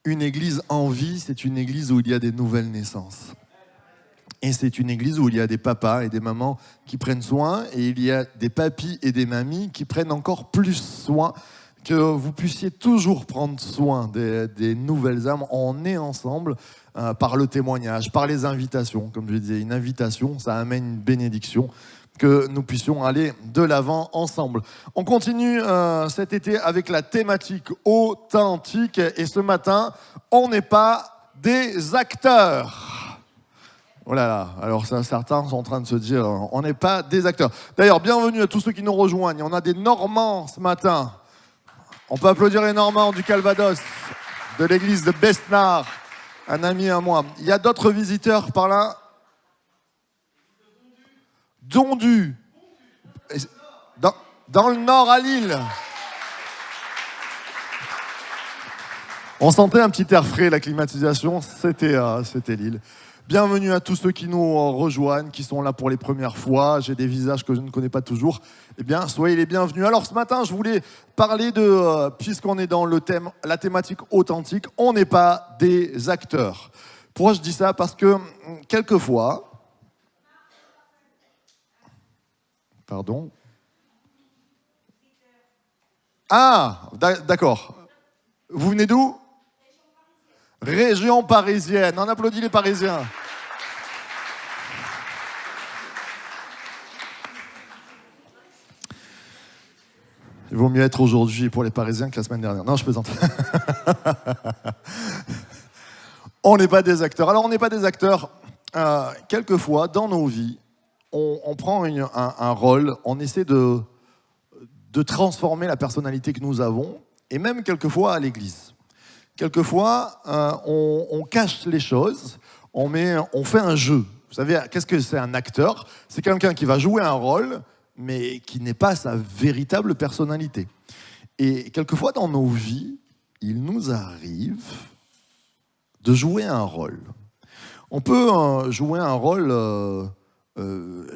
Une église en vie, c'est une église où il y a des nouvelles naissances. Et c'est une église où il y a des papas et des mamans qui prennent soin, et il y a des papis et des mamies qui prennent encore plus soin, que vous puissiez toujours prendre soin des nouvelles âmes. On est ensemble par le témoignage, par les invitations. Comme je disais, une invitation, ça amène une bénédiction, que nous puissions aller de l'avant ensemble. On continue cet été avec la thématique authentique, et ce matin, on n'est pas des acteurs. Oh là là, alors ça, certains sont en train de se dire, on n'est pas des acteurs. D'ailleurs, bienvenue à tous ceux qui nous rejoignent. On a des Normands ce matin. On peut applaudir les Normands du Calvados, de l'église de Besnard, un ami à moi. Il y a d'autres visiteurs par là. Dondu, dans le nord à Lille. On sentait un petit air frais, la climatisation, c'était Lille. Bienvenue à tous ceux qui nous rejoignent, qui sont là pour les premières fois. J'ai des visages que je ne connais pas toujours. Eh bien, soyez les bienvenus. Alors ce matin, je voulais parler de, puisqu'on est dans le thème, la thématique authentique, on n'est pas des acteurs. Pourquoi je dis ça? Parce que quelquefois... Pardon? Ah, d'accord. Vous venez d'où? Région parisienne. On applaudit les Parisiens. Il vaut mieux être aujourd'hui pour les Parisiens que la semaine dernière. Non, je plaisante. On n'est pas des acteurs. Alors, on n'est pas des acteurs. Quelquefois, dans nos vies, on prend un rôle, on essaie de transformer la personnalité que nous avons, et même quelquefois à l'église. Quelquefois, on cache les choses, on fait un jeu. Vous savez, qu'est-ce que c'est un acteur? C'est quelqu'un qui va jouer un rôle, mais qui n'est pas sa véritable personnalité. Et quelquefois, dans nos vies, il nous arrive de jouer un rôle. On peut jouer un rôle...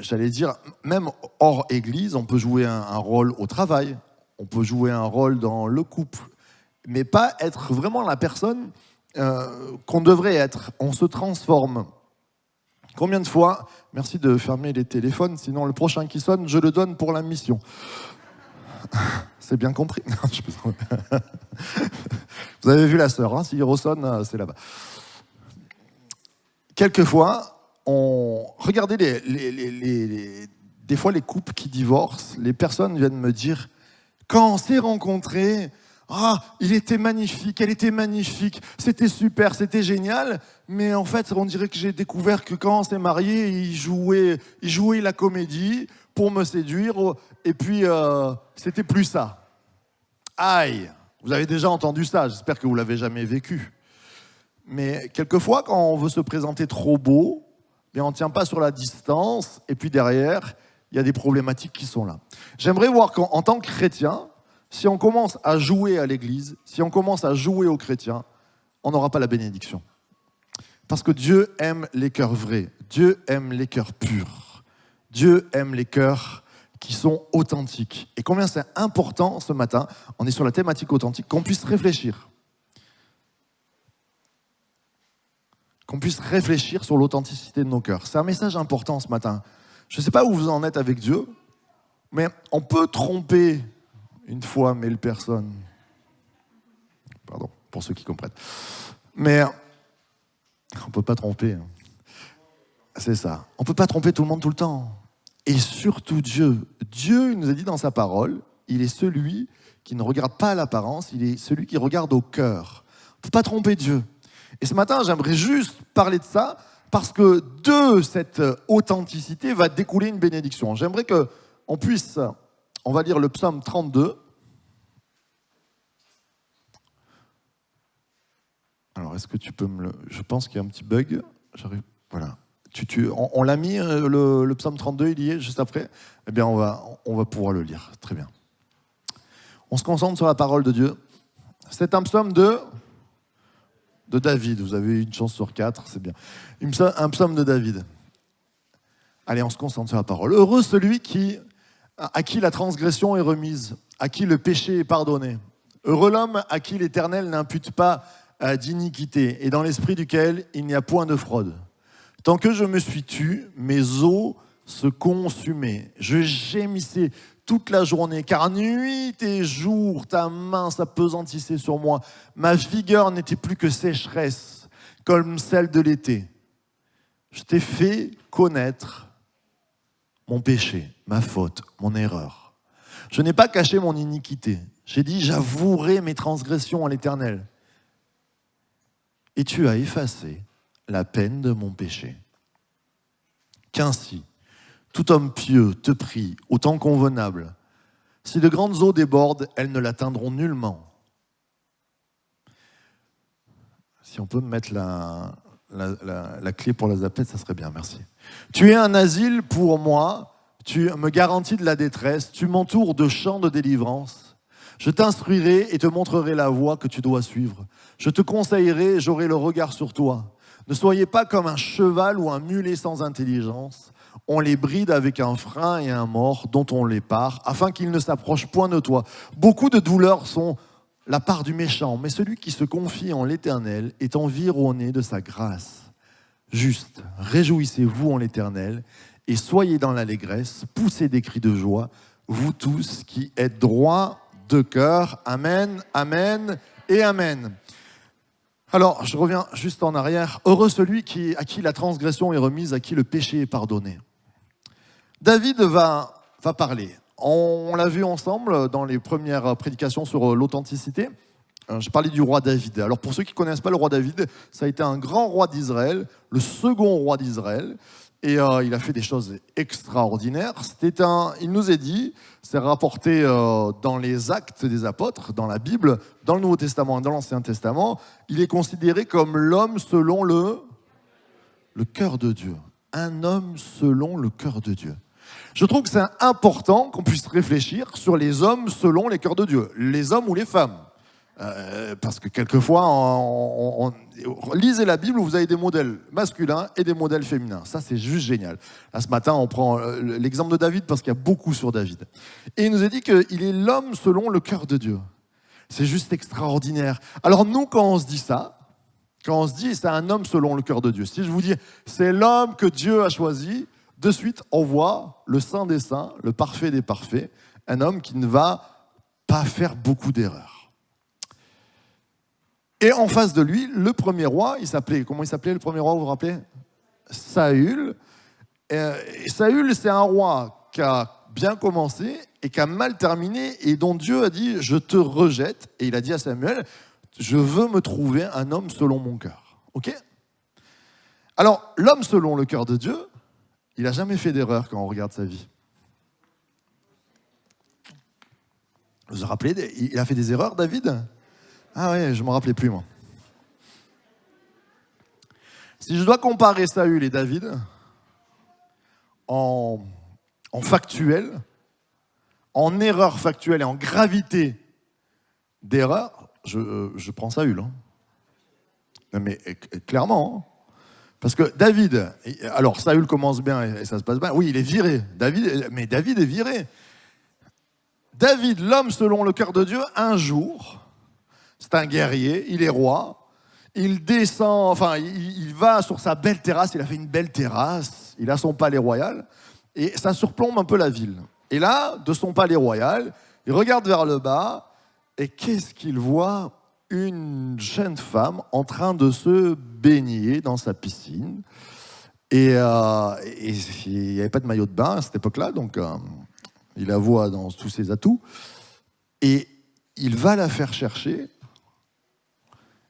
j'allais dire, même hors église, on peut jouer un rôle au travail, on peut jouer un rôle dans le couple, mais pas être vraiment la personne qu'on devrait être. On se transforme. Combien de fois, merci de fermer les téléphones, sinon le prochain qui sonne, je le donne pour la mission. C'est bien compris. Vous avez vu la sœur, hein, s'il ressonne, c'est là-bas. Quelquefois, regardez des fois les couples qui divorcent, les personnes viennent me dire, quand on s'est rencontrés, il était magnifique, elle était magnifique, c'était super, c'était génial, mais en fait, on dirait que j'ai découvert que quand on s'est mariés, il jouait la comédie pour me séduire, et puis c'était plus ça. Aïe, vous avez déjà entendu ça, j'espère que vous l'avez jamais vécu. Mais quelquefois, quand on veut se présenter trop beau, mais on ne tient pas sur la distance, et puis derrière, il y a des problématiques qui sont là. J'aimerais voir qu'en tant que chrétien, si on commence à jouer à l'église, si on commence à jouer aux chrétiens, on n'aura pas la bénédiction. Parce que Dieu aime les cœurs vrais, Dieu aime les cœurs purs, Dieu aime les cœurs qui sont authentiques. Et combien c'est important ce matin, on est sur la thématique authentique, qu'on puisse réfléchir. Qu'on puisse réfléchir sur l'authenticité de nos cœurs. C'est un message important ce matin. Je ne sais pas où vous en êtes avec Dieu, mais on peut tromper une fois mille personnes. Pardon, pour ceux qui comprennent. Mais on ne peut pas tromper. C'est ça. On ne peut pas tromper tout le monde tout le temps. Et surtout Dieu. Dieu, il nous a dit dans sa parole, il est celui qui ne regarde pas à l'apparence, il est celui qui regarde au cœur. On ne peut pas tromper Dieu. Et ce matin, j'aimerais juste parler de ça, parce que de cette authenticité va découler une bénédiction. J'aimerais qu'on puisse, on va lire le psaume 32. Alors, est-ce que tu peux me le... Je pense qu'il y a un petit bug. J'arrive... Voilà. On l'a mis, le psaume 32, il y est, juste après. Eh bien, on va pouvoir le lire. Très bien. On se concentre sur la parole de Dieu. C'est un psaume de David. Vous avez une chance sur 4, c'est bien. Un psaume de David. Allez, on se concentre sur la parole. Heureux celui à qui la transgression est remise, à qui le péché est pardonné. Heureux l'homme à qui l'Éternel n'impute pas d'iniquité, et dans l'esprit duquel il n'y a point de fraude. Tant que je me suis tu, mes os se consumaient. Je gémissais toute la journée, car nuit et jour, ta main s'appesantissait sur moi. Ma vigueur n'était plus que sécheresse, comme celle de l'été. Je t'ai fait connaître mon péché, ma faute, mon erreur. Je n'ai pas caché mon iniquité. J'ai dit, j'avouerai mes transgressions à l'Éternel. Et tu as effacé la peine de mon péché. Qu'ainsi, tout homme pieux te prie au temps convenable. Si de grandes eaux débordent, elles ne l'atteindront nullement. Si on peut me mettre la clé pour la zapette, ça serait bien, merci. Tu es un asile pour moi, tu me garantis de la détresse, tu m'entoures de chants de délivrance. Je t'instruirai et te montrerai la voie que tu dois suivre. Je te conseillerai et j'aurai le regard sur toi. Ne soyez pas comme un cheval ou un mulet sans intelligence. On les bride avec un frein et un mors dont on les pare, afin qu'ils ne s'approchent point de toi. Beaucoup de douleurs sont la part du méchant, mais celui qui se confie en l'Éternel est environné de sa grâce. Juste, réjouissez-vous en l'Éternel et soyez dans l'allégresse, poussez des cris de joie, vous tous qui êtes droits de cœur. Amen, amen et amen. Alors, je reviens juste en arrière. Heureux celui à qui la transgression est remise, à qui le péché est pardonné. David va parler. On l'a vu ensemble dans les premières prédications sur l'authenticité. Je parlais du roi David. Alors pour ceux qui ne connaissent pas le roi David, ça a été un grand roi d'Israël, le second roi d'Israël. Et il a fait des choses extraordinaires. Il nous est dit, c'est rapporté dans les Actes des Apôtres, dans la Bible, dans le Nouveau Testament et dans l'Ancien Testament, il est considéré comme l'homme selon le cœur de Dieu. Un homme selon le cœur de Dieu. Je trouve que c'est important qu'on puisse réfléchir sur les hommes selon les cœurs de Dieu, les hommes ou les femmes. Parce que quelquefois, lisez la Bible où vous avez des modèles masculins et des modèles féminins. Ça, c'est juste génial. Là, ce matin, on prend l'exemple de David parce qu'il y a beaucoup sur David. Et il nous a dit qu'il est l'homme selon le cœur de Dieu. C'est juste extraordinaire. Alors nous, quand on se dit ça, quand on se dit c'est un homme selon le cœur de Dieu, si je vous dis c'est l'homme que Dieu a choisi, de suite, on voit le saint des saints, le parfait des parfaits, un homme qui ne va pas faire beaucoup d'erreurs. Et en face de lui, le premier roi, comment il s'appelait le premier roi, vous vous rappelez ? Saül. Et Saül, c'est un roi qui a bien commencé et qui a mal terminé et dont Dieu a dit « je te rejette ». Et il a dit à Samuel « je veux me trouver un homme selon mon cœur ». Ok ? Alors, l'homme selon le cœur de Dieu, il n'a jamais fait d'erreur quand on regarde sa vie. Vous vous rappelez, il a fait des erreurs, David ? Ah ouais, je ne me rappelais plus, moi. Si je dois comparer Saül et David en factuel, en erreur factuelle et en gravité d'erreur, je prends Saül. Hein. Mais clairement, hein. Parce que David, alors Saül commence bien et ça se passe bien. Oui, il est viré. Mais David est viré. David, l'homme selon le cœur de Dieu, un jour, c'est un guerrier, il est roi, il descend, il va sur sa belle terrasse, il a fait une belle terrasse, il a son palais royal, et ça surplombe un peu la ville. Et là, de son palais royal, il regarde vers le bas, et qu'est-ce qu'il voit ? Une jeune femme en train de se baigner dans sa piscine. Et il n'y avait pas de maillot de bain à cette époque-là, donc il la voit dans tous ses atouts. Et il va la faire chercher.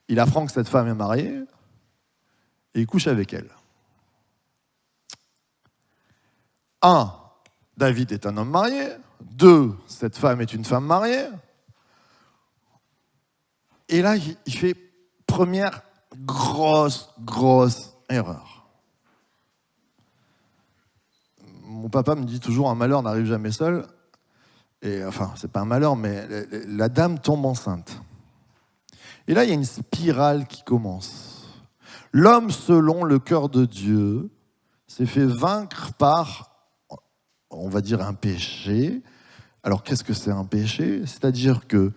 Il apprend que cette femme est mariée et il couche avec elle. 1. David est un homme marié. 2. Cette femme est une femme mariée. Et là, il fait première grosse erreur. Mon papa me dit toujours un malheur n'arrive jamais seul. Et enfin, c'est pas un malheur, mais la dame tombe enceinte. Et là, il y a une spirale qui commence. L'homme, selon le cœur de Dieu, s'est fait vaincre par, on va dire, un péché. Alors, qu'est-ce que c'est un péché ? C'est-à-dire que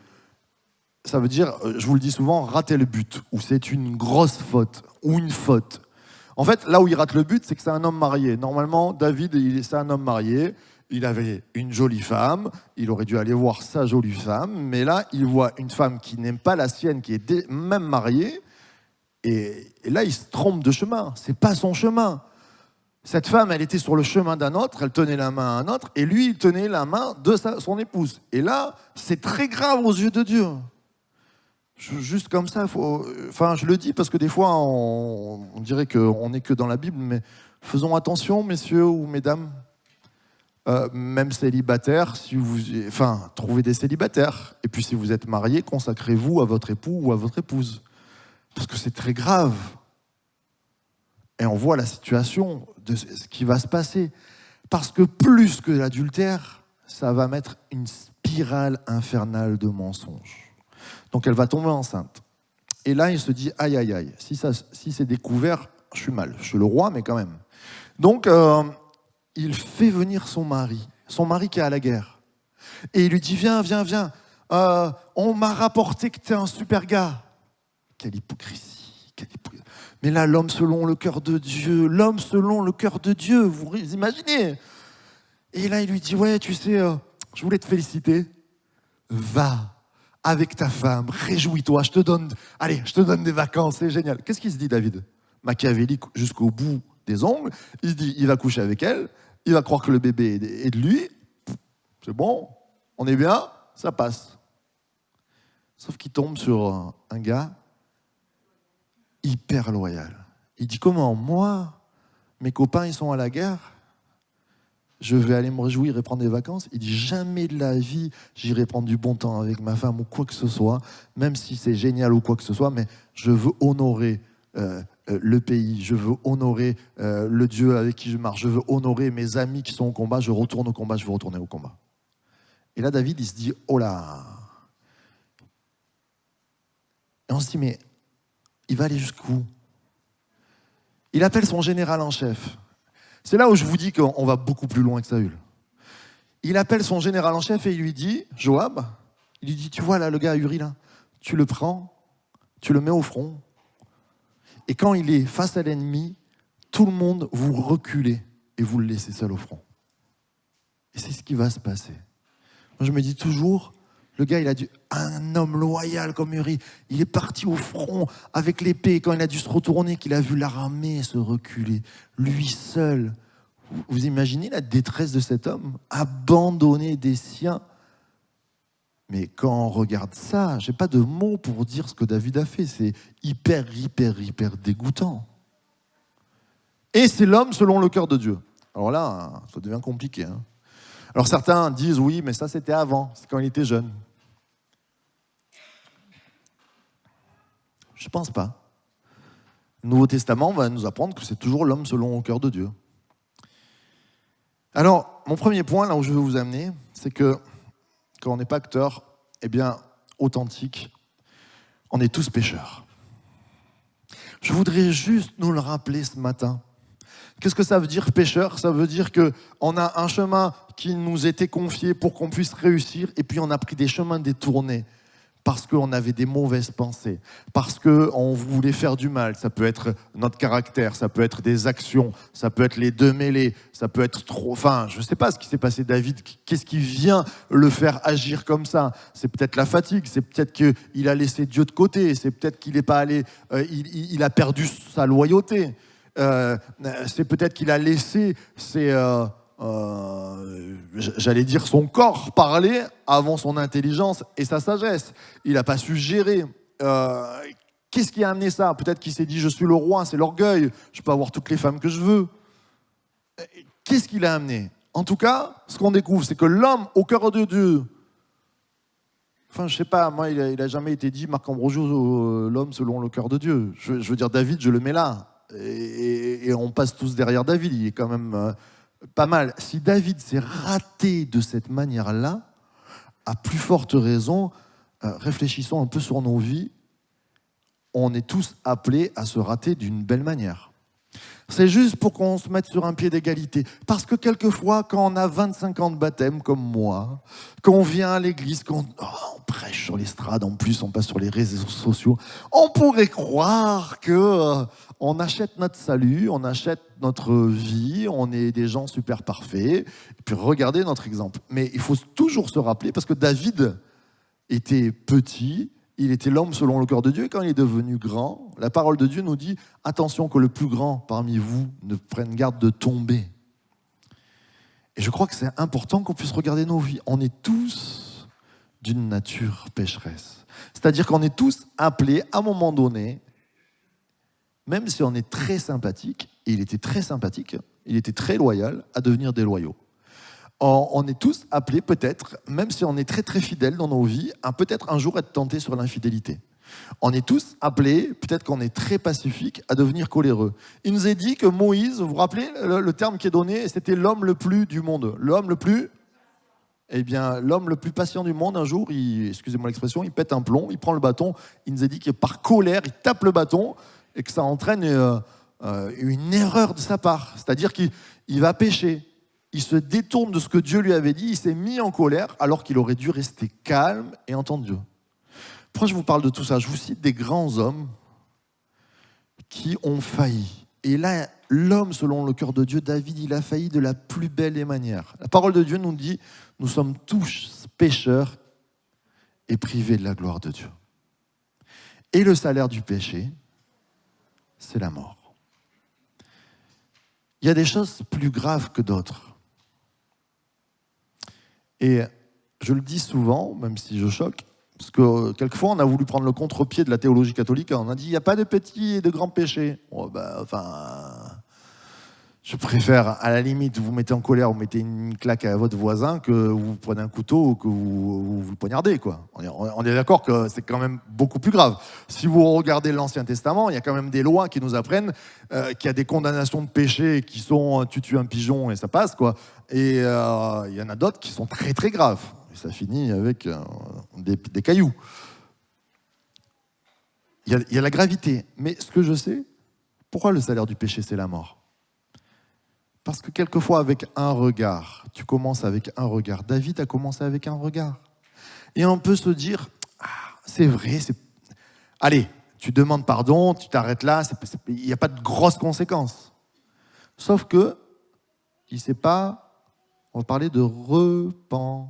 ça veut dire, je vous le dis souvent, rater le but, ou c'est une grosse faute, ou une faute. En fait, là où il rate le but, c'est que c'est un homme marié. Normalement, David, c'est un homme marié. Il avait une jolie femme. Il aurait dû aller voir sa jolie femme. Mais là, il voit une femme qui n'aime pas la sienne, qui est même mariée. Et là, il se trompe de chemin. C'est pas son chemin. Cette femme, elle était sur le chemin d'un autre. Elle tenait la main à un autre. Et lui, il tenait la main de son épouse. Et là, c'est très grave aux yeux de Dieu. Juste comme ça, je le dis parce que des fois, on dirait qu'on n'est que dans la Bible, mais faisons attention, messieurs ou mesdames, même célibataires, trouvez des célibataires. Et puis si vous êtes mariés, consacrez-vous à votre époux ou à votre épouse. Parce que c'est très grave. Et on voit la situation de ce qui va se passer. Parce que plus que l'adultère, ça va mettre une spirale infernale de mensonges. Donc elle va tomber enceinte. Et là, il se dit, aïe, aïe, aïe, si c'est découvert, je suis mal. Je suis le roi, mais quand même. Donc, il fait venir son mari qui est à la guerre. Et il lui dit, viens, on m'a rapporté que tu es un super gars. Quelle hypocrisie. Mais là, l'homme selon le cœur de Dieu, vous imaginez. Et là, il lui dit, ouais, tu sais, je voulais te féliciter. Va avec ta femme, réjouis-toi, je te donne des vacances, c'est génial. Qu'est-ce qu'il se dit, David? Machiavélique jusqu'au bout des ongles. Il se dit, il va coucher avec elle, il va croire que le bébé est de lui. C'est bon, on est bien, ça passe. Sauf qu'il tombe sur un gars hyper loyal. Il dit, comment, moi, mes copains, ils sont à la guerre, je vais aller me réjouir et prendre des vacances. Il dit, jamais de la vie, j'irai prendre du bon temps avec ma femme ou quoi que ce soit, même si c'est génial ou quoi que ce soit, mais je veux honorer le pays, je veux honorer le Dieu avec qui je marche, je veux honorer mes amis qui sont au combat, je retourne au combat, je veux retourner au combat. Et là, David, il se dit, oh là. Et on se dit, mais il va aller jusqu'où? Il appelle son général en chef. C'est là où je vous dis qu'on va beaucoup plus loin que Saül. Il appelle son général en chef et il lui dit, Joab, il lui dit, tu vois là le gars Uri là, tu le prends, tu le mets au front, et quand il est face à l'ennemi, tout le monde vous reculez et vous le laissez seul au front. Et c'est ce qui va se passer. Moi je me dis toujours, le gars, un homme loyal comme Uri, il est parti au front avec l'épée. Quand il a dû se retourner, qu'il a vu l'armée se reculer, lui seul. Vous imaginez la détresse de cet homme, abandonné des siens? Mais quand on regarde ça, j'ai pas de mots pour dire ce que David a fait. C'est hyper dégoûtant. Et c'est l'homme selon le cœur de Dieu. Alors là, ça devient compliqué. Alors certains disent, oui, mais ça c'était avant, c'est quand il était jeune. Je ne pense pas. Le Nouveau Testament va nous apprendre que c'est toujours l'homme selon le cœur de Dieu. Alors, mon premier point, là où je veux vous amener, c'est que quand on n'est pas acteur, authentique, on est tous pécheurs. Je voudrais juste nous le rappeler ce matin. Qu'est-ce que ça veut dire pécheur? Ça veut dire qu'on a un chemin qui nous était confié pour qu'on puisse réussir, et puis on a pris des chemins détournés. Parce qu'on avait des mauvaises pensées, parce qu'on voulait faire du mal. Ça peut être notre caractère, ça peut être des actions, ça peut être les deux mêlés, ça peut être trop... je ne sais pas ce qui s'est passé, David. Qu'est-ce qui vient le faire agir comme ça? C'est peut-être la fatigue, c'est peut-être qu'il a laissé Dieu de côté, c'est peut-être qu'il n'est pas allé... il a perdu sa loyauté. C'est peut-être qu'il a laissé j'allais dire son corps parler avant son intelligence et sa sagesse. Il n'a pas su gérer. Qu'est-ce qui a amené ça? Peut-être qu'il s'est dit, je suis le roi, c'est l'orgueil, je peux avoir toutes les femmes que je veux. Qu'est-ce qui l'a amené? En tout cas, ce qu'on découvre, c'est que l'homme au cœur de Dieu, je ne sais pas, moi, il n'a jamais été dit, Marc Ambrogio, l'homme selon le cœur de Dieu. Je veux dire, David, je le mets là. Et on passe tous derrière David, il est quand même... pas mal. Si David s'est raté de cette manière-là, à plus forte raison, réfléchissons un peu sur nos vies. On est tous appelés à se rater d'une belle manière. C'est juste pour qu'on se mette sur un pied d'égalité. Parce que quelquefois, quand on a 25 ans de baptême, comme moi, quand on vient à l'église, on prêche sur l'estrade, en plus on passe sur les réseaux sociaux. On pourrait croire que on achète notre salut, on achète notre vie, on est des gens super parfaits. Et puis regardez notre exemple. Mais il faut toujours se rappeler, parce que David était petit, il était l'homme selon le cœur de Dieu, et quand il est devenu grand, la parole de Dieu nous dit « Attention que le plus grand parmi vous ne prenne garde de tomber ». Et je crois que c'est important qu'on puisse regarder nos vies. On est tous d'une nature pécheresse. C'est-à-dire qu'on est tous appelés, à un moment donné, même si on est très sympathique, et il était très sympathique, il était très loyal, à devenir déloyaux. On est tous appelés peut-être, même si on est très très fidèles dans nos vies, à peut-être un jour être tentés sur l'infidélité. On est tous appelés, peut-être qu'on est très pacifique, à devenir coléreux. Il nous est dit que Moïse, vous vous rappelez le terme qui est donné, c'était l'homme le plus du monde. L'homme le plus, eh bien, l'homme le plus patient du monde, un jour, excusez-moi l'expression, il pète un plomb, il prend le bâton, il nous est dit que par colère, il tape le bâton et que ça entraîne une erreur de sa part. C'est-à-dire qu'il va pécher. Il se détourne de ce que Dieu lui avait dit, il s'est mis en colère alors qu'il aurait dû rester calme et entendre Dieu. Pourquoi je vous parle de tout ça? Je vous cite des grands hommes qui ont failli. Et là, l'homme selon le cœur de Dieu, David, il a failli de la plus belle des manières. La parole de Dieu nous dit, nous sommes tous pécheurs et privés de la gloire de Dieu. Et le salaire du péché, c'est la mort. Il y a des choses plus graves que d'autres. Et je le dis souvent, même si je choque, parce que quelquefois on a voulu prendre le contre-pied de la théologie catholique, on a dit il n'y a pas de petits et de grands péchés. Oh, je préfère, à la limite, vous mettez en colère, vous mettez une claque à votre voisin, que vous prenez un couteau ou que vous le poignardez, quoi. On est d'accord que c'est quand même beaucoup plus grave. Si vous regardez l'Ancien Testament, il y a quand même des lois qui nous apprennent qu'il y a des condamnations de péché qui sont tu tues un pigeon et ça passe, quoi. Et il y en a d'autres qui sont très très graves. Et ça finit avec des cailloux. Il y a la gravité. Mais ce que je sais, pourquoi le salaire du péché, c'est la mort? Parce que quelquefois, avec un regard, tu commences avec un regard. David a commencé avec un regard. Et on peut se dire, c'est vrai, allez, tu demandes pardon, tu t'arrêtes là, il n'y a pas de grosses conséquences. Sauf que, il ne sait pas, on va parler de repentance.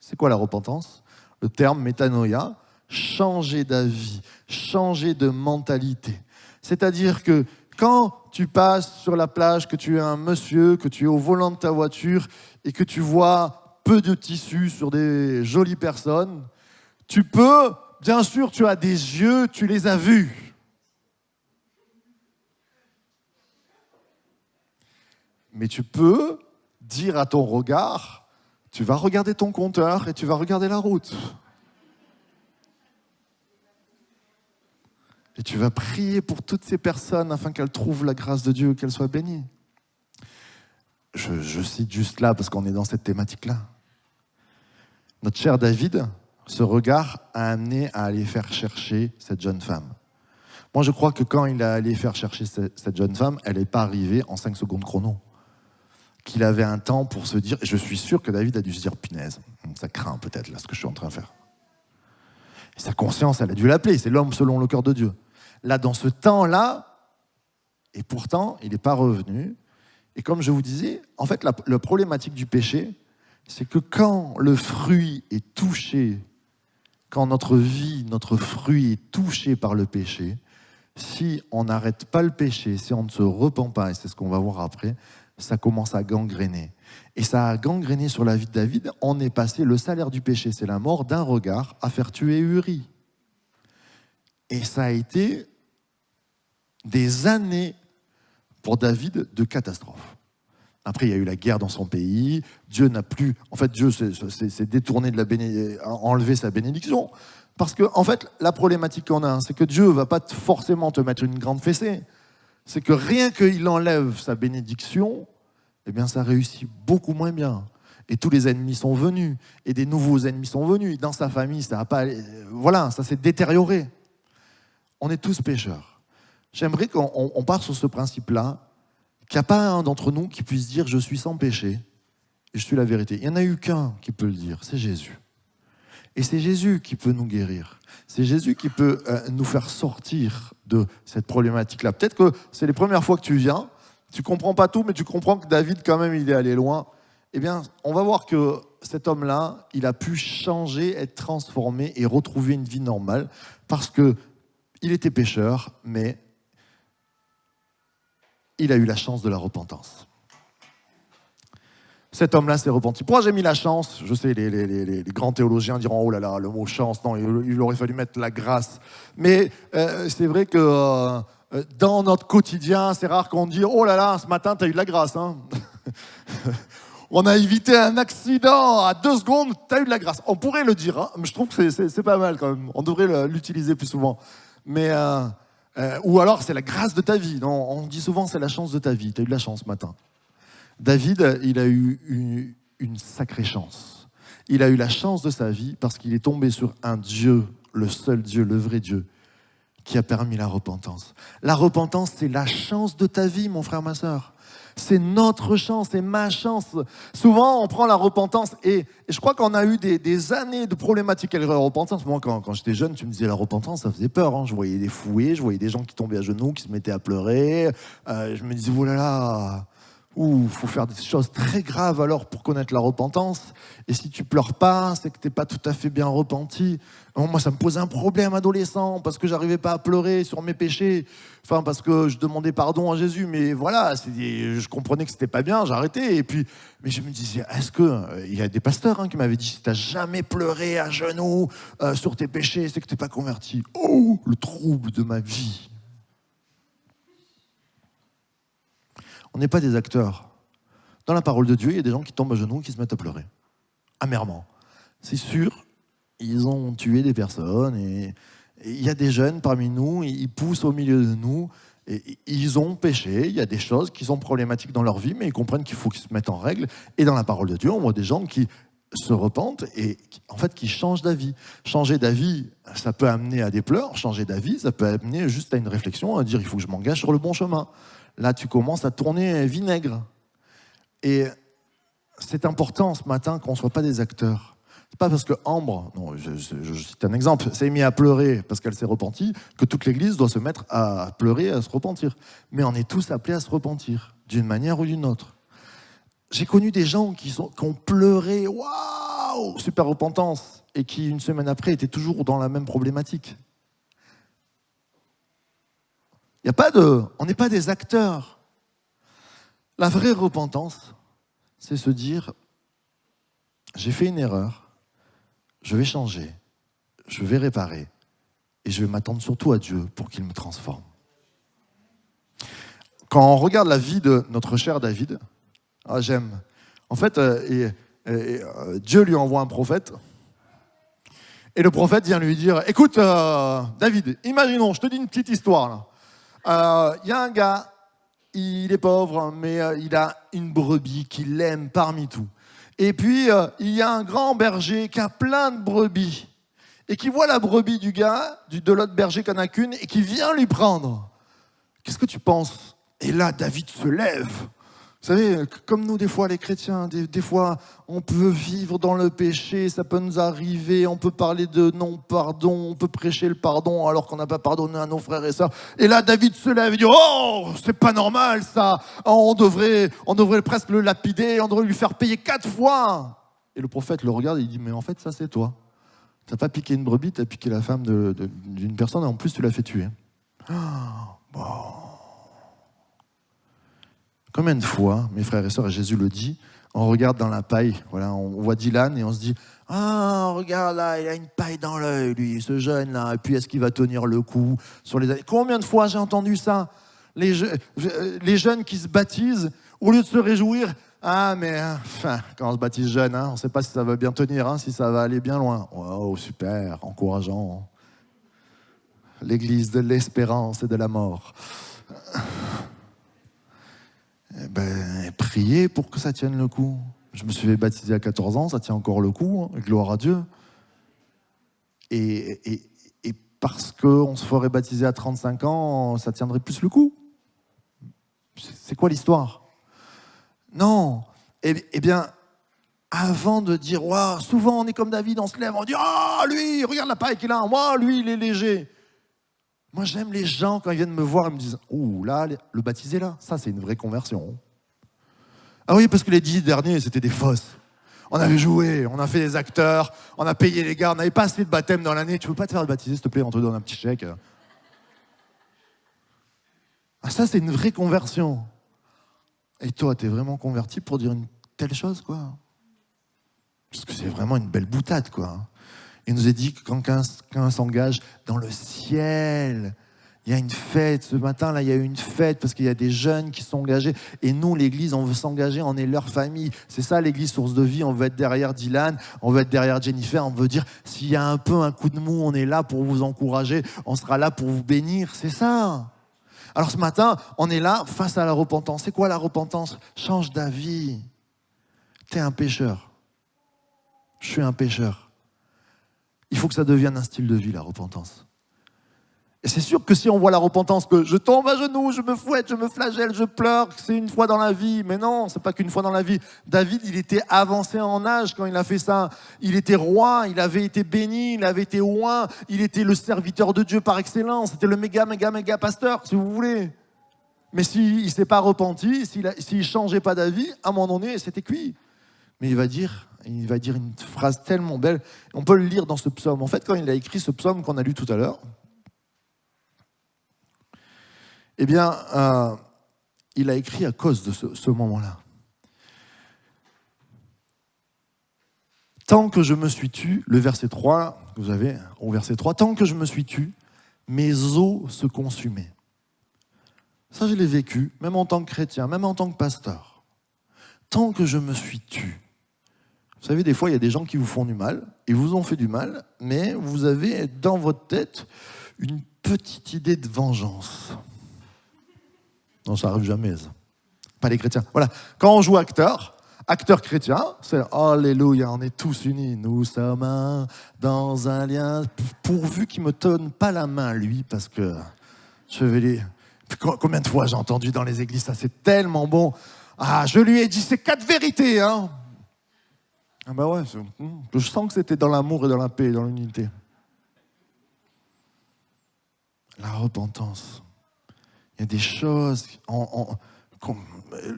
C'est quoi la repentance? Le terme métanoïa, changer d'avis, changer de mentalité. C'est-à-dire que quand tu passes sur la plage, que tu es un monsieur, que tu es au volant de ta voiture et que tu vois peu de tissus sur des jolies personnes, tu peux, bien sûr, tu as des yeux, tu les as vus. Mais tu peux dire à ton regard, tu vas regarder ton compteur et tu vas regarder la route. Et tu vas prier pour toutes ces personnes afin qu'elles trouvent la grâce de Dieu, qu'elles soient bénies. Je cite juste là parce qu'on est dans cette thématique-là. Notre cher David, ce regard a amené à aller faire chercher cette jeune femme. Moi, je crois que quand il a allé faire chercher cette jeune femme, elle n'est pas arrivée en 5 secondes chrono. Qu'il avait un temps pour se dire, et je suis sûr que David a dû se dire, punaise, ça craint peut-être là ce que je suis en train de faire. Et sa conscience, elle a dû l'appeler, c'est l'homme selon le cœur de Dieu. Là, dans ce temps-là, et pourtant, il n'est pas revenu. Et comme je vous disais, en fait, la problématique du péché, c'est que quand le fruit est touché, quand notre vie, notre fruit est touché par le péché, si on n'arrête pas le péché, si on ne se repent pas, et c'est ce qu'on va voir après, ça commence à gangréner. Et ça a gangréné sur la vie de David. On est passé, le salaire du péché, c'est la mort, d'un regard à faire tuer Uri. Et ça a été des années pour David de catastrophe. Après, il y a eu la guerre dans son pays. Dieu n'a plus... En fait, Dieu s'est détourné de enlever sa bénédiction. Parce que, en fait, la problématique qu'on a, c'est que Dieu ne va pas forcément te mettre une grande fessée. C'est que rien qu'il enlève sa bénédiction, eh bien, ça réussit beaucoup moins bien. Et tous les ennemis sont venus. Et des nouveaux ennemis sont venus. Dans sa famille, ça n'a pas... Voilà, ça s'est détérioré. On est tous pécheurs. J'aimerais qu'on parte sur ce principe-là, qu'il n'y a pas un d'entre nous qui puisse dire « je suis sans péché et je suis la vérité ». Il n'y en a eu qu'un qui peut le dire, c'est Jésus. Et c'est Jésus qui peut nous guérir. C'est Jésus qui peut nous faire sortir de cette problématique-là. Peut-être que c'est les premières fois que tu viens, tu ne comprends pas tout, mais tu comprends que David, quand même, il est allé loin. Eh bien, on va voir que cet homme-là, il a pu changer, être transformé et retrouver une vie normale parce qu'il était pécheur, mais il a eu la chance de la repentance. Cet homme-là s'est repenti. Pourquoi j'ai mis la chance? Je sais, les grands théologiens diront « Oh là là, le mot chance », non, il aurait fallu mettre la grâce. Mais c'est vrai que dans notre quotidien, c'est rare qu'on dise « Oh là là, ce matin, tu as eu de la grâce. Hein ». On a évité un accident à 2 secondes, tu as eu de la grâce. On pourrait le dire, hein, mais je trouve que c'est pas mal quand même. On devrait l'utiliser plus souvent. Mais, ou alors, c'est la grâce de ta vie. Non, on dit souvent, c'est la chance de ta vie. Tu as eu de la chance ce matin. David, il a eu une sacrée chance. Il a eu la chance de sa vie parce qu'il est tombé sur un Dieu, le seul Dieu, le vrai Dieu, qui a permis la repentance. La repentance, c'est la chance de ta vie, mon frère, ma sœur. C'est notre chance, c'est ma chance. Souvent, on prend la repentance et je crois qu'on a eu des années de problématiques avec la repentance. Moi, quand j'étais jeune, tu me disais la repentance, ça faisait peur. Hein. Je voyais des fouets, je voyais des gens qui tombaient à genoux, qui se mettaient à pleurer. Je me disais, oh là là, il faut faire des choses très graves alors pour connaître la repentance. Et si tu pleures pas, c'est que tu n'es pas tout à fait bien repenti. Alors moi, ça me posait un problème adolescent parce que j'arrivais pas à pleurer sur mes péchés. Enfin, parce que je demandais pardon à Jésus. Mais voilà, je comprenais que c'était pas bien, j'arrêtais. Et puis, mais je me disais, est-ce que... Il y a des pasteurs qui m'avaient dit, si tu n'as jamais pleuré à genoux sur tes péchés, c'est que tu n'es pas converti. Oh, le trouble de ma vie. On n'est pas des acteurs. Dans la parole de Dieu, il y a des gens qui tombent à genoux et qui se mettent à pleurer. Amèrement. C'est sûr, ils ont tué des personnes et il y a des jeunes parmi nous, ils poussent au milieu de nous et ils ont péché. Il y a des choses qui sont problématiques dans leur vie, mais ils comprennent qu'il faut qu'ils se mettent en règle. Et dans la parole de Dieu, on voit des gens qui se repentent et en fait qui changent d'avis. Changer d'avis, ça peut amener à des pleurs. Changer d'avis, ça peut amener juste à une réflexion, à dire il faut que je m'engage sur le bon chemin. Là, tu commences à tourner vinaigre. Et c'est important ce matin qu'on ne soit pas des acteurs. C'est pas parce que Ambre, non, je cite un exemple, s'est mise à pleurer parce qu'elle s'est repentie, que toute l'Église doit se mettre à pleurer et à se repentir. Mais on est tous appelés à se repentir, d'une manière ou d'une autre. J'ai connu des gens qui ont pleuré, waouh, super repentance, et qui, une semaine après, étaient toujours dans la même problématique. On n'est pas des acteurs. La vraie repentance, c'est se dire, j'ai fait une erreur, je vais changer, je vais réparer, et je vais m'attendre surtout à Dieu pour qu'il me transforme. Quand on regarde la vie de notre cher David, j'aime. En fait, Dieu lui envoie un prophète, et le prophète vient lui dire, écoute, David, imaginons, je te dis une petite histoire là. Il y a un gars, il est pauvre, mais il a une brebis qu'il aime parmi tout. Et puis, il y a un grand berger qui a plein de brebis et qui voit la brebis du gars, de l'autre berger qui n'en a qu'une, et qui vient lui prendre. Qu'est-ce que tu penses? Et là, David se lève. Vous savez, comme nous, des fois, les chrétiens, des fois, on peut vivre dans le péché, ça peut nous arriver, on peut parler de non-pardon, on peut prêcher le pardon alors qu'on n'a pas pardonné à nos frères et sœurs. Et là, David se lève et dit « Oh, c'est pas normal ça, on devrait presque le lapider, on devrait lui faire payer 4 fois. » Et le prophète le regarde et il dit « Mais en fait, ça c'est toi. T'as pas piqué une brebis, t'as piqué la femme d'une personne et en plus tu l'as fait tuer. » Bon. Combien de fois, mes frères et sœurs, et Jésus le dit, on regarde dans la paille, voilà, on voit Dylan et on se dit « Ah, regarde là, il a une paille dans l'œil, lui, ce jeune-là, et puis est-ce qu'il va tenir le coup sur les années ?» Combien de fois j'ai entendu ça? Les jeunes qui se baptisent, au lieu de se réjouir, « Ah, mais enfin, quand on se baptise jeune, on ne sait pas si ça va bien tenir, si ça va aller bien loin. » Oh, super, encourageant. L'église de l'espérance et de la mort. Priez pour que ça tienne le coup. Je me suis fait baptiser à 14 ans, ça tient encore le coup, gloire à Dieu. Et parce qu'on se ferait baptiser à 35 ans, ça tiendrait plus le coup. C'est quoi l'histoire? Non. Eh bien, avant de dire, waouh, souvent on est comme David, on se lève, on dit, ah, lui, regarde la paille qu'il a, moi, lui, il est léger. Moi, j'aime les gens, quand ils viennent me voir, ils me disent, ouh, là, le baptisé, là, ça, c'est une vraie conversion. Ah oui, parce que les 10 derniers, c'était des fausses. On avait joué, on a fait des acteurs, on a payé les gars, on n'avait pas assez de baptême dans l'année. Tu veux pas te faire baptiser, s'il te plaît, on te donne un petit chèque. Ah, ça, c'est une vraie conversion. Et toi, t'es vraiment converti pour dire une telle chose, quoi? Parce que c'est vraiment une belle boutade, quoi. Il nous est dit que quand quelqu'un s'engage dans le ciel, il y a une fête. Ce matin, là, il y a eu une fête parce qu'il y a des jeunes qui sont engagés. Et nous, l'Église, on veut s'engager, on est leur famille. C'est ça, l'Église Source de Vie. On veut être derrière Dylan, on veut être derrière Jennifer. On veut dire, s'il y a un peu un coup de mou, on est là pour vous encourager. On sera là pour vous bénir. C'est ça. Alors ce matin, on est là face à la repentance. C'est quoi la repentance? Change d'avis. T'es un pécheur. Je suis un pécheur. Il faut que ça devienne un style de vie, la repentance. Et c'est sûr que si on voit la repentance, que je tombe à genoux, je me fouette, je me flagelle, je pleure, que c'est une fois dans la vie. Mais non, c'est pas qu'une fois dans la vie. David, il était avancé en âge quand il a fait ça. Il était roi, il avait été béni, il avait été oint, il était le serviteur de Dieu par excellence. C'était le méga pasteur, si vous voulez. Mais s'il ne s'est pas repenti, s'il ne changeait pas d'avis, à un moment donné, c'était cuit. Mais il va dire une phrase tellement belle. On peut le lire dans ce psaume. En fait, quand il a écrit ce psaume qu'on a lu tout à l'heure, eh bien, il a écrit à cause de ce moment-là. Tant que je me suis tu, le verset 3, vous avez au verset 3, tant que je me suis tu, mes os se consumaient. Ça, je l'ai vécu, même en tant que chrétien, même en tant que pasteur. Tant que je me suis tu. Vous savez, des fois, il y a des gens qui vous font du mal, ils vous ont fait du mal, mais vous avez dans votre tête une petite idée de vengeance. Non, ça n'arrive jamais, ça. Pas les chrétiens. Voilà. Quand on joue acteur chrétien, c'est Alléluia, on est tous unis. Nous sommes un dans un lien. Pourvu qu'il ne me donne pas la main, lui, parce que je vais les. Combien de fois j'ai entendu dans les églises, ça c'est tellement bon. Ah, je lui ai dit ces 4 vérités, hein. Ah ben ouais, je sens que c'était dans l'amour et dans la paix et dans l'unité. La repentance. Il y a des choses.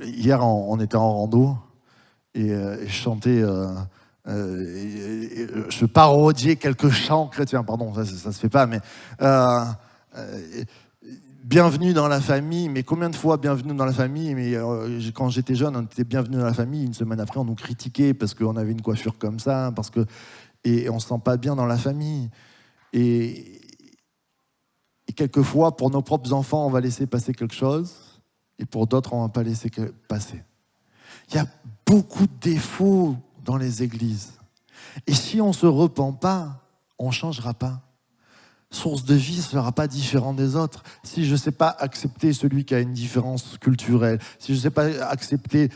Hier, on était en rando et je chantais. Je parodiais quelques chants chrétiens. Pardon, ça se fait pas, mais. Bienvenue dans la famille, mais combien de fois bienvenue dans la famille? Mais quand j'étais jeune, on était bienvenue dans la famille. Une semaine après, on nous critiquait parce qu'on avait une coiffure comme ça, et on se sent pas bien dans la famille. Et quelquefois, pour nos propres enfants, on va laisser passer quelque chose, et pour d'autres, on ne va pas laisser passer. Il y a beaucoup de défauts dans les églises. Et si on ne se repent pas, on ne changera pas. Source de vie ne sera pas différent des autres. Si je ne sais pas accepter celui qui a une différence culturelle, si je ne sais pas accepter...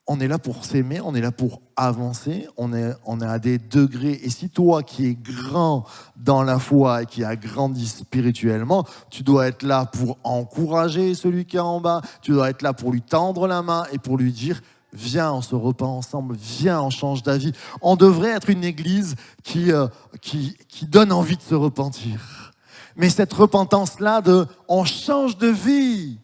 On est là pour s'aimer, on est là pour avancer, on est à des degrés. Et si toi qui es grand dans la foi et qui a grandi spirituellement, tu dois être là pour encourager celui qui est en bas, tu dois être là pour lui tendre la main et pour lui dire « Viens, on se repent ensemble, viens, on change d'avis ». On devrait être une église qui donne envie de se repentir. Mais cette repentance-là on change de vie.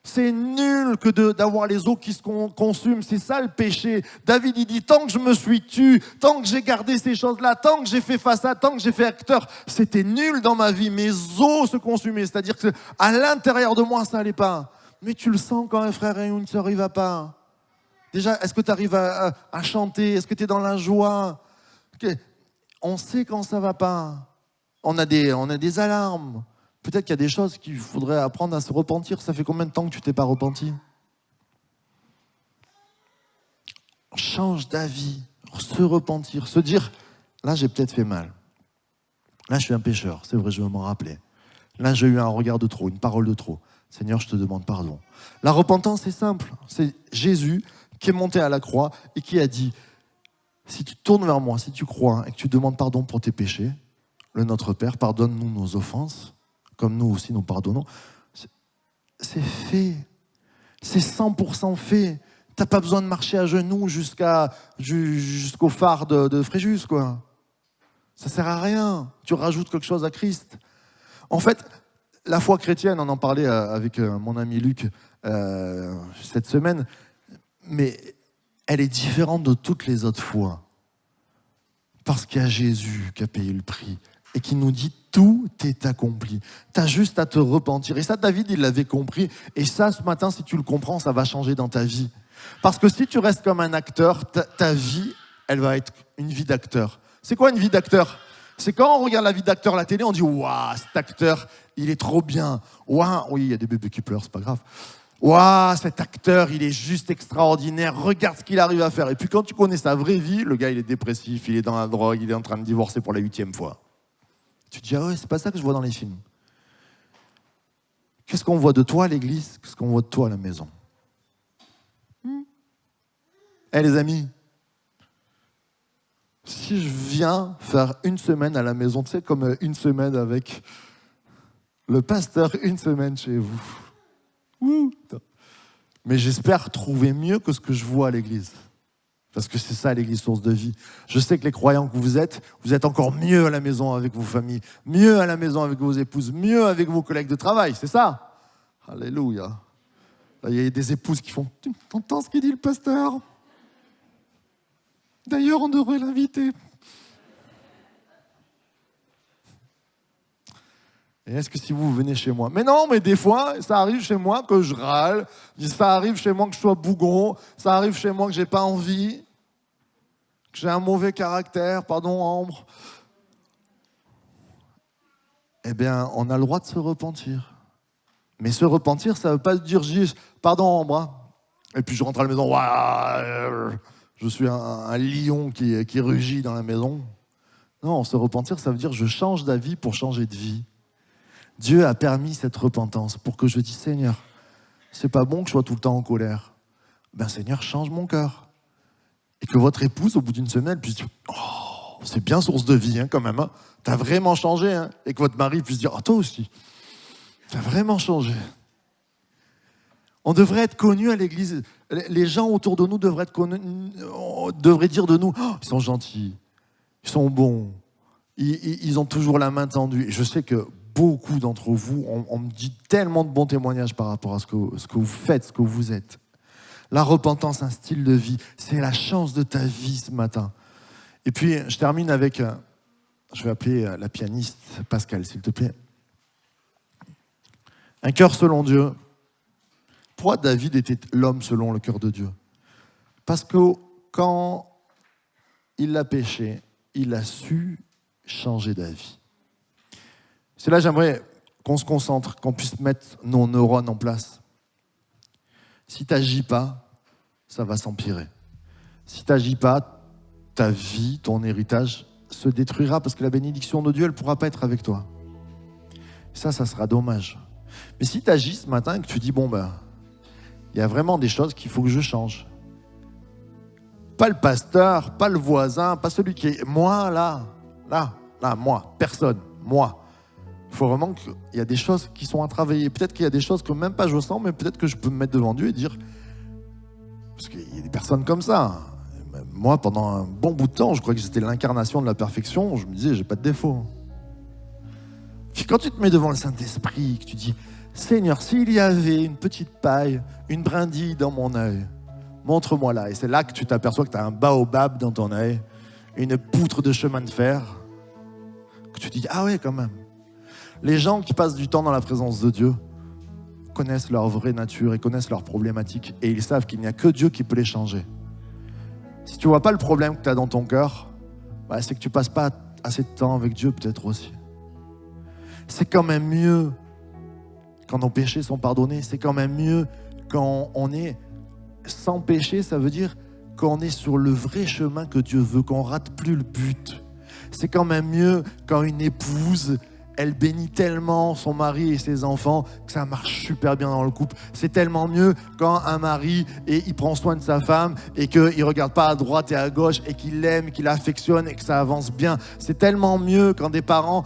C'est nul que d'avoir les os qui se consument, c'est ça le péché. David, il dit, tant que je me suis tu, tant que j'ai gardé ces choses-là, tant que j'ai fait face à, tant que j'ai fait acteur, c'était nul dans ma vie, mes os se consumaient, c'est-à-dire qu'à l'intérieur de moi, ça n'allait pas. Mais tu le sens quand un frère et une sœur, il ne va pas. Déjà, est-ce que tu arrives à chanter? Est-ce que tu es dans la joie? On sait quand ça ne va pas. On a des alarmes. Peut-être qu'il y a des choses qu'il faudrait apprendre à se repentir. Ça fait combien de temps que tu ne t'es pas repenti? Change d'avis, se repentir, se dire, là j'ai peut-être fait mal. Là je suis un pécheur, c'est vrai, je veux m'en rappeler. Là j'ai eu un regard de trop, une parole de trop. Seigneur, je te demande pardon. La repentance c'est simple. C'est Jésus qui est monté à la croix et qui a dit, si tu tournes vers moi, si tu crois et que tu demandes pardon pour tes péchés, le Notre Père, pardonne-nous nos offenses, comme nous aussi nous pardonnons. C'est fait. C'est 100% fait. T'as pas besoin de marcher à genoux jusqu'au phare de Fréjus, quoi. Ça sert à rien. Tu rajoutes quelque chose à Christ. En fait, la foi chrétienne, on en parlait avec mon ami Luc cette semaine, mais elle est différente de toutes les autres foi. Parce qu'il y a Jésus qui a payé le prix et qui nous dit tout est accompli. Tu as juste à te repentir. Et ça, David, il l'avait compris. Et ça, ce matin, si tu le comprends, ça va changer dans ta vie. Parce que si tu restes comme un acteur, ta vie, elle va être une vie d'acteur. C'est quoi une vie d'acteur ? C'est quand on regarde la vie d'acteur à la télé, on dit « Waouh, cet acteur, il est trop bien. Waouh, oui, il y a des bébés qui pleurent, c'est pas grave. Waouh, cet acteur, il est juste extraordinaire. Regarde ce qu'il arrive à faire. » Et puis quand tu connais sa vraie vie, le gars, il est dépressif, il est dans la drogue, il est en train de divorcer pour la 8e fois. Tu te dis « Ah ouais, c'est pas ça que je vois dans les films. » Qu'est-ce qu'on voit de toi à l'église ? Qu'est-ce qu'on voit de toi à la maison ? Les amis, si je viens faire une semaine à la maison, tu sais, comme une semaine avec le pasteur, une semaine chez vous. Mais j'espère trouver mieux que ce que je vois à l'église. Parce que c'est ça l'église source de vie. Je sais que les croyants que vous êtes encore mieux à la maison avec vos familles, mieux à la maison avec vos épouses, mieux avec vos collègues de travail, c'est ça ? Alléluia. Là, il y a des épouses qui font « Tu entends ce qu'il dit le pasteur ? D'ailleurs, on devrait l'inviter. » Et est-ce que si vous venez chez moi ? Mais non, mais des fois, ça arrive chez moi que je râle, ça arrive chez moi que je sois bougon, ça arrive chez moi que j'ai pas envie, que j'ai un mauvais caractère, pardon Ambre. Eh bien, on a le droit de se repentir. Mais se repentir, ça ne veut pas dire juste « Pardon Ambre hein. ». Et puis je rentre à la maison, je suis un lion qui rugit dans la maison. Non, se repentir, ça veut dire je change d'avis pour changer de vie. Dieu a permis cette repentance pour que je dise « Seigneur, c'est pas bon que je sois tout le temps en colère. Ben Seigneur, change mon cœur. » Et que votre épouse, au bout d'une semaine, puisse dire « Oh, c'est bien source de vie hein, quand même. Hein. T'as vraiment changé. Hein. » Et que votre mari puisse dire « Oh, toi aussi, t'as vraiment changé. » On devrait être connus à l'église. Les gens autour de nous devraient dire de nous oh, « Ils sont gentils, ils sont bons, ils ont toujours la main tendue. » Et je sais que beaucoup d'entre vous, on me dit tellement de bons témoignages par rapport à ce que vous faites, ce que vous êtes. La repentance, un style de vie, c'est la chance de ta vie ce matin. Et puis, je termine avec, je vais appeler la pianiste Pascal, s'il te plaît. Un cœur selon Dieu. Pourquoi David était l'homme selon le cœur de Dieu ? Parce que quand il a péché, il a su changer d'avis. C'est là j'aimerais qu'on se concentre, qu'on puisse mettre nos neurones en place. Si tu n'agis pas, ça va s'empirer. Si tu n'agis pas, ta vie, ton héritage se détruira parce que la bénédiction de Dieu, elle ne pourra pas être avec toi. Ça sera dommage. Mais si tu agis ce matin et que tu dis, bon ben, il y a vraiment des choses qu'il faut que je change. Pas le pasteur, pas le voisin, pas celui qui est... Moi, là, moi, personne, moi. Il faut vraiment qu'il y a des choses qui sont à travailler. Peut-être qu'il y a des choses que même pas je sens, mais peut-être que je peux me mettre devant Dieu et dire... Parce qu'il y a des personnes comme ça. Moi, pendant un bon bout de temps, je croyais que j'étais l'incarnation de la perfection. Je me disais, j'ai pas de défaut. Puis quand tu te mets devant le Saint-Esprit, que tu dis... Seigneur, s'il y avait une petite paille, une brindille dans mon œil, montre-moi là. Et c'est là que tu t'aperçois que tu as un baobab dans ton œil, une poutre de chemin de fer, que tu dis, ah ouais, quand même. Les gens qui passent du temps dans la présence de Dieu connaissent leur vraie nature et connaissent leurs problématiques et ils savent qu'il n'y a que Dieu qui peut les changer. Si tu ne vois pas le problème que tu as dans ton cœur, bah, c'est que tu ne passes pas assez de temps avec Dieu peut-être aussi. C'est quand même mieux quand nos péchés sont pardonnés, c'est quand même mieux quand on est sans péché, ça veut dire qu'on est sur le vrai chemin que Dieu veut, qu'on rate plus le but. C'est quand même mieux quand une épouse elle bénit tellement son mari et ses enfants que ça marche super bien dans le couple. C'est tellement mieux quand un mari, il prend soin de sa femme et qu'il ne regarde pas à droite et à gauche et qu'il l'aime, qu'il l'affectionne et que ça avance bien. C'est tellement mieux quand des parents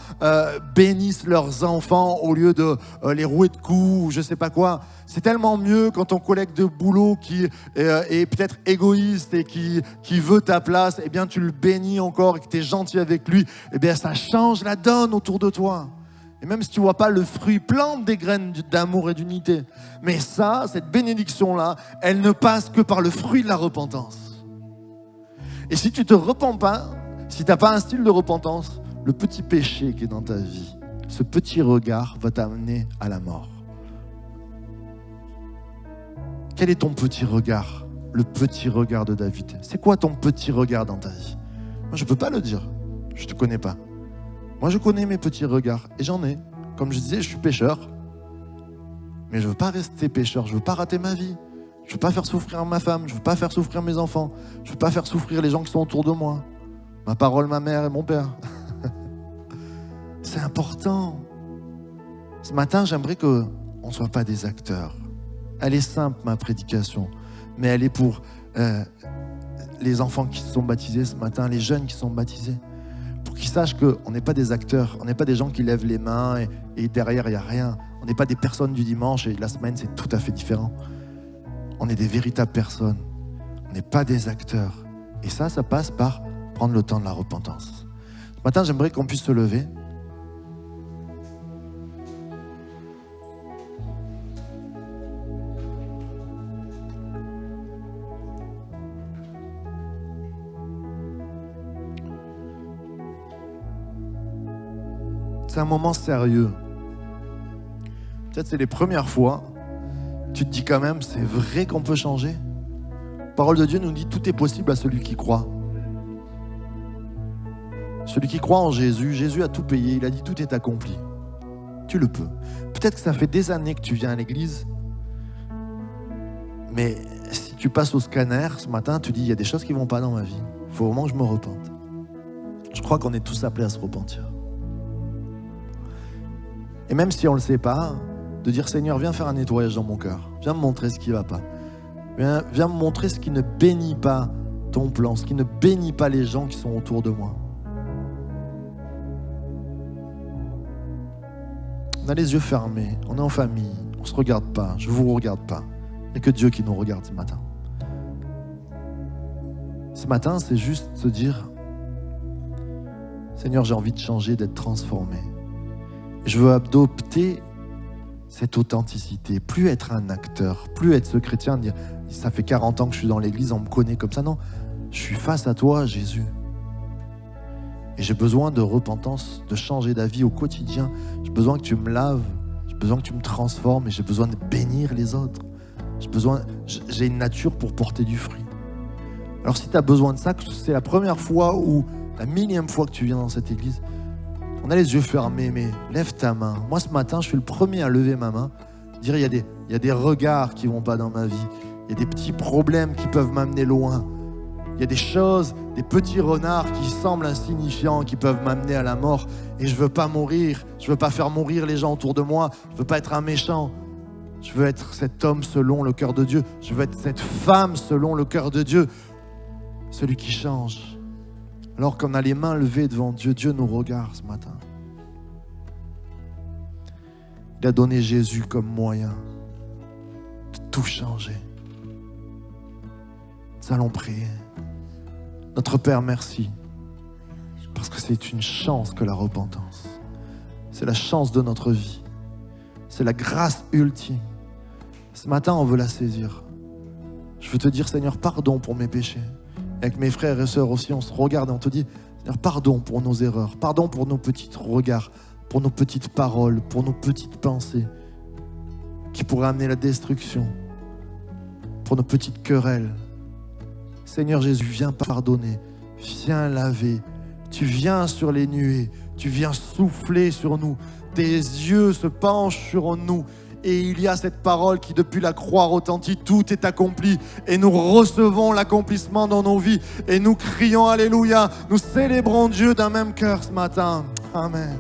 bénissent leurs enfants au lieu de les rouer de coups ou je ne sais pas quoi. C'est tellement mieux quand ton collègue de boulot qui est peut-être égoïste et qui veut ta place, eh bien tu le bénis encore et que tu es gentil avec lui, eh bien ça change la donne autour de toi. Et même si tu ne vois pas le fruit, plante des graines d'amour et d'unité. Mais ça, cette bénédiction-là, elle ne passe que par le fruit de la repentance. Et si tu ne te repens pas, si tu n'as pas un style de repentance, le petit péché qui est dans ta vie, ce petit regard va t'amener à la mort. Quel est ton petit regard? Le petit regard de David. C'est quoi ton petit regard dans ta vie? Moi, je ne peux pas le dire. Je ne te connais pas. Moi, je connais mes petits regards. Et j'en ai. Comme je disais, je suis pécheur. Mais je ne veux pas rester pécheur. Je ne veux pas rater ma vie. Je ne veux pas faire souffrir ma femme. Je ne veux pas faire souffrir mes enfants. Je ne veux pas faire souffrir les gens qui sont autour de moi. Ma parole, ma mère et mon père. C'est important. Ce matin, j'aimerais qu'on ne soit pas des acteurs. Elle est simple, ma prédication, mais elle est pour les enfants qui se sont baptisés ce matin, les jeunes qui sont baptisés, pour qu'ils sachent qu'on n'est pas des acteurs, on n'est pas des gens qui lèvent les mains et derrière il n'y a rien. On n'est pas des personnes du dimanche et la semaine c'est tout à fait différent. On est des véritables personnes, on n'est pas des acteurs. Et ça passe par prendre le temps de la repentance. Ce matin, j'aimerais qu'on puisse se lever. C'est un moment sérieux. Peut-être c'est les premières fois. Tu te dis quand même, c'est vrai qu'on peut changer. La parole de Dieu nous dit tout est possible à celui qui croit. Celui qui croit en Jésus, Jésus a tout payé. Il a dit tout est accompli. Tu le peux. Peut-être que ça fait des années que tu viens à l'église. Mais si tu passes au scanner ce matin, tu dis il y a des choses qui ne vont pas dans ma vie. Il faut vraiment que je me repente. Je crois qu'on est tous appelés à se repentir. Et même si on ne le sait pas, de dire Seigneur, viens faire un nettoyage dans mon cœur. Viens me montrer ce qui ne va pas. Viens me montrer ce qui ne bénit pas ton plan, ce qui ne bénit pas les gens qui sont autour de moi. On a les yeux fermés, on est en famille, on ne se regarde pas, je ne vous regarde pas. Il n'y a que Dieu qui nous regarde ce matin. Ce matin, c'est juste se dire Seigneur, j'ai envie de changer, d'être transformé. Je veux adopter cette authenticité, plus être un acteur, plus être ce chrétien, dire ça fait 40 ans que je suis dans l'église, on me connaît comme ça. Non, je suis face à toi, Jésus. Et j'ai besoin de repentance, de changer d'avis au quotidien. J'ai besoin que tu me laves, j'ai besoin que tu me transformes et j'ai besoin de bénir les autres. J'ai une nature pour porter du fruit. Alors si tu as besoin de ça, que c'est la première fois ou la millième fois que tu viens dans cette église, on a les yeux fermés, mais lève ta main. Moi, ce matin, je suis le premier à lever ma main. Dire, il y a des regards qui ne vont pas dans ma vie. Il y a des petits problèmes qui peuvent m'amener loin. Il y a des choses, des petits renards qui semblent insignifiants, qui peuvent m'amener à la mort. Et je ne veux pas mourir. Je ne veux pas faire mourir les gens autour de moi. Je ne veux pas être un méchant. Je veux être cet homme selon le cœur de Dieu. Je veux être cette femme selon le cœur de Dieu. Celui qui change. Alors qu'on a les mains levées devant Dieu, Dieu nous regarde ce matin. Il a donné Jésus comme moyen de tout changer. Nous allons prier. Notre Père, merci. Parce que c'est une chance que la repentance. C'est la chance de notre vie. C'est la grâce ultime. Ce matin, on veut la saisir. Je veux te dire, Seigneur, pardon pour mes péchés. Et avec mes frères et sœurs aussi, on se regarde et on te dit, Seigneur, pardon pour nos erreurs, pardon pour nos petits regards, pour nos petites paroles, pour nos petites pensées qui pourraient amener la destruction, pour nos petites querelles. Seigneur Jésus, viens pardonner, viens laver, tu viens sur les nuées, tu viens souffler sur nous, tes yeux se penchent sur nous. Et il y a cette parole qui, depuis la croix, retentit, tout est accompli. Et nous recevons l'accomplissement dans nos vies. Et nous crions Alléluia. Nous célébrons Dieu d'un même cœur ce matin. Amen.